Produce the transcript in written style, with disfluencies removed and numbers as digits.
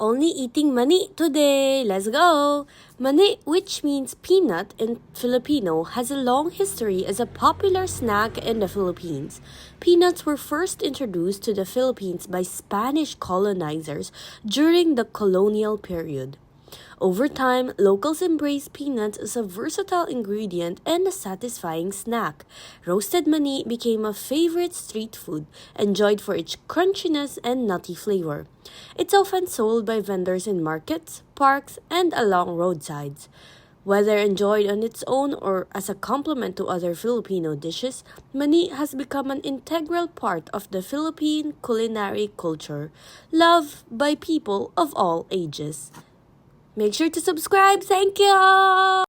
Only eating mani today. Let's go. Mani, which means peanut in Filipino, has a long history as a popular snack in the Philippines. Peanuts were first introduced to the Philippines by Spanish colonizers during the colonial period. Over time, locals embraced peanuts as a versatile ingredient and a satisfying snack. Roasted mani became a favorite street food, enjoyed for its crunchiness and nutty flavor. It's often sold by vendors in markets, parks, and along roadsides. Whether enjoyed on its own or as a complement to other Filipino dishes, mani has become an integral part of the Philippine culinary culture, loved by people of all ages. Make sure to subscribe. Thank you!